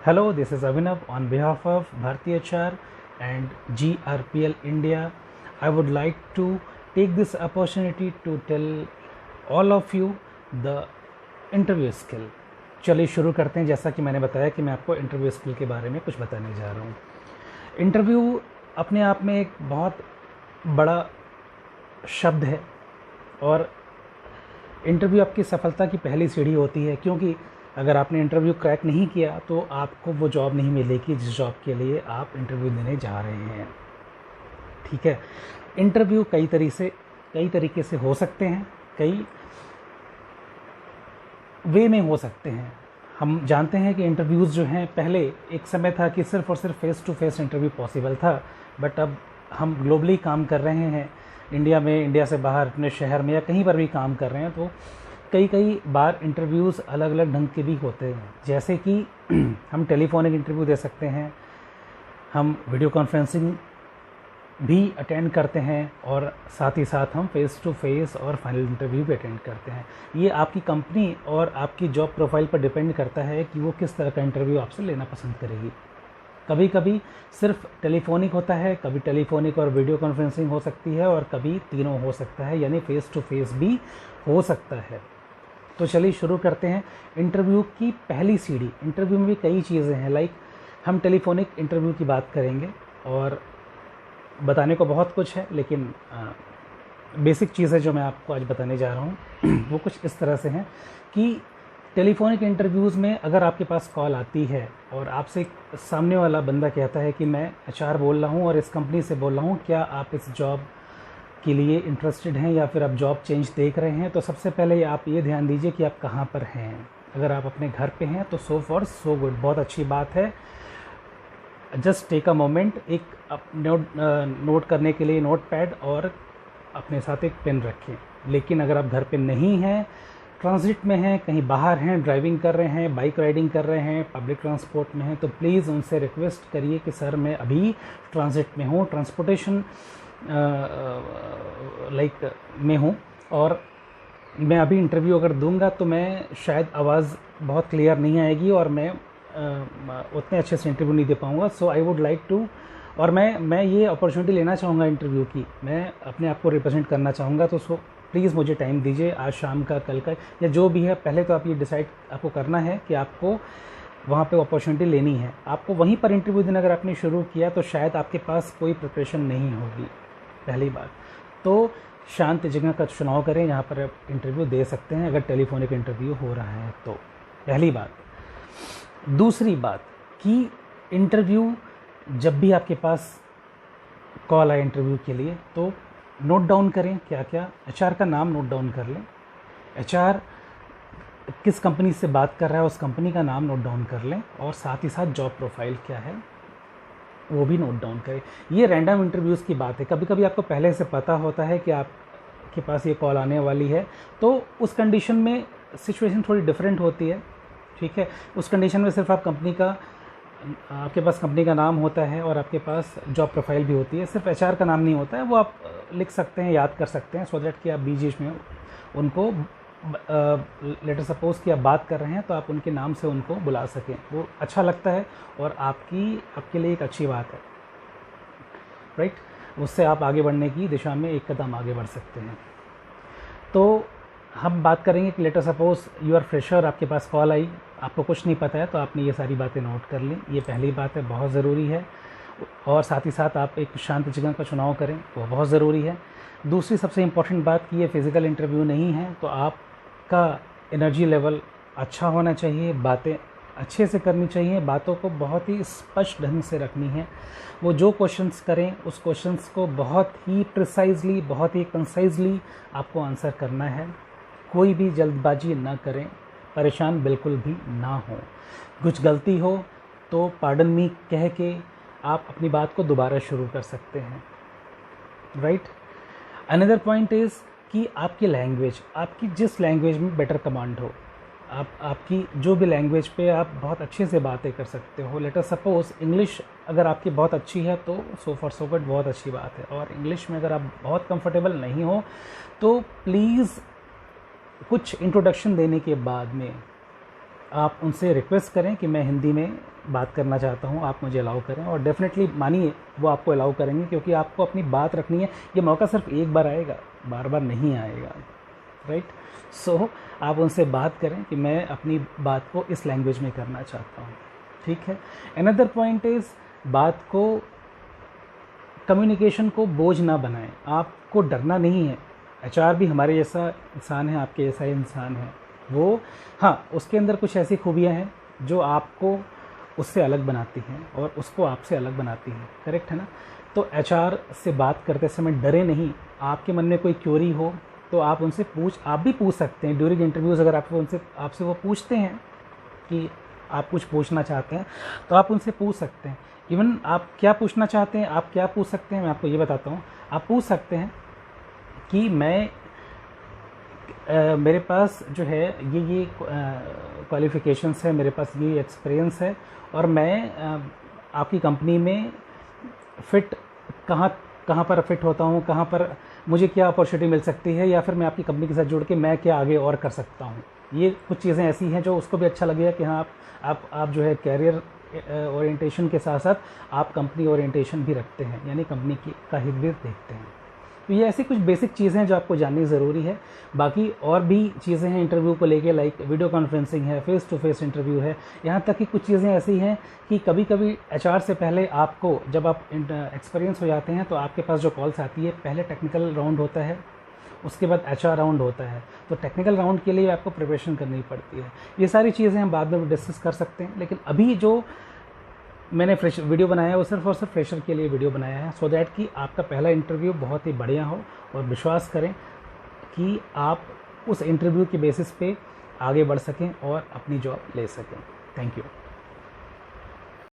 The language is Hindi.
Hello, this is Abhinav on behalf of Bharti HR and GRPL India. I would like to take this opportunity to tell all of you the interview skill. चलिए शुरू करते हैं. जैसा कि मैंने बताया कि मैं आपको इंटरव्यू स्किल के बारे में कुछ बताने जा रहा हूँ. इंटरव्यू अपने आप में एक बहुत बड़ा शब्द है और इंटरव्यू आपकी सफलता की पहली सीढ़ी होती है, क्योंकि अगर आपने इंटरव्यू क्रैक नहीं किया तो आपको वो जॉब नहीं मिलेगी जिस जॉब के लिए आप इंटरव्यू देने जा रहे हैं. ठीक है. इंटरव्यू कई तरीके से हो सकते हैं, कई वे में हो सकते हैं. हम जानते हैं कि इंटरव्यूज़ जो हैं, पहले एक समय था कि सिर्फ़ और सिर्फ face to face interview possible था, बट अब हम ग्लोबली काम कर रहे हैं. इंडिया में, इंडिया से बाहर अपने शहर में या कहीं पर भी काम कर रहे हैं, तो कई बार इंटरव्यूज़ अलग अलग ढंग के भी होते हैं. जैसे कि हम टेलीफोनिक इंटरव्यू दे सकते हैं, हम वीडियो कॉन्फ्रेंसिंग भी अटेंड करते हैं और साथ ही साथ हम फेस टू फेस और फाइनल इंटरव्यू भी अटेंड करते हैं. ये आपकी कंपनी और आपकी जॉब प्रोफाइल पर डिपेंड करता है कि वो किस तरह का इंटरव्यू आपसे लेना पसंद करेगी. कभी कभी सिर्फ टेलीफोनिक होता है, कभी टेलीफोनिक और वीडियो कॉन्फ्रेंसिंग हो सकती है, और कभी तीनों हो सकता है, यानी फेस टू फेस भी हो सकता है. तो चलिए शुरू करते हैं. इंटरव्यू की पहली सीढ़ी. इंटरव्यू में भी कई चीज़ें हैं, लाइक हम टेलीफोनिक इंटरव्यू की बात करेंगे और बताने को बहुत कुछ है, लेकिन बेसिक चीज़ें जो मैं आपको आज बताने जा रहा हूँ वो कुछ इस तरह से हैं कि टेलीफोनिक इंटरव्यूज़ में अगर आपके पास कॉल आती है और आपसे सामने वाला बंदा कहता है कि मैं एचआर बोल रहा हूँ और इस कंपनी से बोल रहा हूँ, क्या आप इस जॉब के लिए इंटरेस्टेड हैं या फिर आप जॉब चेंज देख रहे हैं, तो सबसे पहले आप ये ध्यान दीजिए कि आप कहाँ पर हैं. अगर आप अपने घर पे हैं तो सो फॉर सो गुड, बहुत अच्छी बात है. जस्ट टेक अ मोमेंट, एक नोट करने के लिए नोट पैड और अपने साथ एक पेन रखें. लेकिन अगर आप घर पे नहीं हैं, ट्रांजिट में हैं, कहीं बाहर हैं, ड्राइविंग कर रहे हैं, बाइक राइडिंग कर रहे हैं, पब्लिक ट्रांसपोर्ट में हैं, तो प्लीज़ उनसे रिक्वेस्ट करिए कि सर मैं अभी ट्रांजिट में हूँ, ट्रांसपोर्टेशन में हूँ, और मैं अभी इंटरव्यू अगर दूंगा तो मैं शायद आवाज़ बहुत क्लियर नहीं आएगी और मैं उतने अच्छे से इंटरव्यू नहीं दे पाऊँगा. सो आई वुड लाइक टू, और मैं ये अपॉर्चुनिटी लेना चाहूँगा इंटरव्यू की, मैं अपने आप को रिप्रेजेंट करना चाहूँगा. तो सो प्लीज़ मुझे टाइम दीजिए, आज शाम का, कल का, या जो भी है. पहले तो आप ये डिसाइड आपको करना है कि आपको वहाँ पे अपॉर्चुनिटी लेनी है. आपको वहीं पर इंटरव्यू देना अगर आपने शुरू किया तो शायद आपके पास कोई प्रिपरेशन नहीं होगी. पहली बात तो शांत जगह का चुनाव करें जहाँ पर आप इंटरव्यू दे सकते हैं, अगर टेलीफोनिक इंटरव्यू हो रहा है तो. पहली बात. दूसरी बात कि इंटरव्यू जब भी आपके पास कॉल आए इंटरव्यू के लिए तो नोट डाउन करें क्या क्या. एचआर का नाम नोट डाउन कर लें, एचआर किस कंपनी से बात कर रहा है उस कंपनी का नाम नोट डाउन कर लें, और साथ ही साथ जॉब प्रोफाइल क्या है वो भी नोट डाउन करें. ये रैंडम इंटरव्यूज़ की बात है. कभी कभी आपको पहले से पता होता है कि आपके पास ये कॉल आने वाली है, तो उस कंडीशन में सिचुएशन थोड़ी डिफरेंट होती है. ठीक है. उस कंडीशन में सिर्फ आपके पास कंपनी का नाम होता है और आपके पास जॉब प्रोफाइल भी होती है. सिर्फ एचआर का नाम नहीं होता है, वो आप लिख सकते हैं, याद कर सकते हैं, सो दैट कि आप बीच में उनको लेटर सपोज कि आप बात कर रहे हैं तो आप उनके नाम से उनको बुला सकें. वो अच्छा लगता है और आपके लिए एक अच्छी बात है, राइट. उससे आप आगे बढ़ने की दिशा में एक कदम आगे बढ़ सकते हैं. तो हम बात करेंगे कि letter suppose you are fresher, आपके पास कॉल आई, आपको कुछ नहीं पता है, तो आपने ये सारी बातें नोट कर ली. ये पहली बात है, बहुत ज़रूरी है. और साथ ही साथ आप एक शांत जगह का चुनाव करें, वो बहुत ज़रूरी है. दूसरी सबसे इम्पॉर्टेंट बात कि ये फिज़िकल इंटरव्यू नहीं है, तो आपका एनर्जी लेवल अच्छा होना चाहिए, बातें अच्छे से करनी चाहिए, बातों को बहुत ही स्पष्ट ढंग से रखनी है. वो जो क्वेश्चंस करें उस क्वेश्चंस को बहुत ही प्रिसाइजली, बहुत ही कंसाइजली आपको आंसर करना है. कोई भी जल्दबाजी ना करें, परेशान बिल्कुल भी ना हो. कुछ गलती हो तो पार्डन मी कह के आप अपनी बात को दोबारा शुरू कर सकते हैं, राइट. अनदर पॉइंट इज़ कि आपकी लैंग्वेज, आपकी जिस लैंग्वेज में बेटर कमांड हो, आपकी जो भी लैंग्वेज पे आप बहुत अच्छे से बातें कर सकते हो. लेटर सपोज इंग्लिश अगर आपकी बहुत अच्छी है तो सो फॉर सो गुड, बहुत अच्छी बात है. और इंग्लिश में अगर आप बहुत कंफर्टेबल नहीं हो तो प्लीज़ कुछ इंट्रोडक्शन देने के बाद में आप उनसे रिक्वेस्ट करें कि मैं हिंदी में बात करना चाहता हूँ, आप मुझे अलाउ करें, और डेफिनेटली मानिए वो आपको अलाउ करेंगे, क्योंकि आपको अपनी बात रखनी है। ये मौका सिर्फ एक बार आएगा, बार बार नहीं आएगा, राइट। सो आप उनसे बात करें कि मैं अपनी बात को इस लैंग्वेज में करना चाहता हूँ, ठीक है। अनदर पॉइंट इज़, बात को, कम्युनिकेशन को बोझ ना बनाएं। आपको डरना नहीं है, एचआर भी हमारे जैसा इंसान है, आपके जैसा ही इंसान है वो। हाँ, उसके अंदर कुछ ऐसी खूबियाँ हैं जो आपको उससे अलग बनाती हैं और उसको आपसे अलग बनाती हैं, करेक्ट है ना। तो एचआर से बात करते समय डरे नहीं। आपके मन में कोई क्वेरी हो तो आप उनसे आप भी पूछ सकते हैं ड्यूरिंग इंटरव्यूज़। अगर आपसे वो पूछते हैं कि आप कुछ पूछना चाहते हैं तो आप उनसे पूछ सकते हैं। इवन आप क्या पूछना चाहते हैं, आप क्या पूछ सकते हैं, मैं आपको ये बताता हूँ। आप पूछ सकते हैं कि मेरे पास जो है ये क्वालिफ़िकेशंस है, मेरे पास ये एक्सपीरियंस है, और मैं आपकी कंपनी में फ़िट कहाँ पर फिट होता हूँ, कहाँ पर मुझे क्या अपॉर्चुनिटी मिल सकती है, या फिर मैं आपकी कंपनी के साथ जुड़ के मैं क्या आगे और कर सकता हूँ। ये कुछ चीज़ें ऐसी हैं जो उसको भी अच्छा लगेगा कि हाँ, आप जो है कैरियर ओरिएंटेशन के साथ साथ आप कंपनी ओरिएंटेशन भी रखते हैं, यानी कंपनी का हित भी देखते हैं। तो ये ऐसी कुछ बेसिक चीज़ें हैं जो आपको जाननी ज़रूरी है। बाकी और भी चीज़ें हैं इंटरव्यू को लेके, लाइक वीडियो कॉन्फ्रेंसिंग है, फेस टू फेस इंटरव्यू है। यहाँ तक कि कुछ चीज़ें ऐसी हैं कि कभी कभी एचआर से पहले आपको, जब आप एक्सपीरियंस हो जाते हैं तो आपके पास जो कॉल्स आती है, पहले टेक्निकल राउंड होता है, उसके बाद एचआर राउंड होता है। तो टेक्निकल राउंड के लिए आपको प्रिपरेशन करनी पड़ती है। ये सारी चीज़ें हम बाद में डिस्कस कर सकते हैं, लेकिन अभी जो मैंने वीडियो बनाया है वो सिर्फ और सिर्फ फ्रेशर के लिए वीडियो बनाया है, सो दैट कि आपका पहला इंटरव्यू बहुत ही बढ़िया हो, और विश्वास करें कि आप उस इंटरव्यू के बेसिस पे आगे बढ़ सकें और अपनी जॉब ले सकें। Thank you.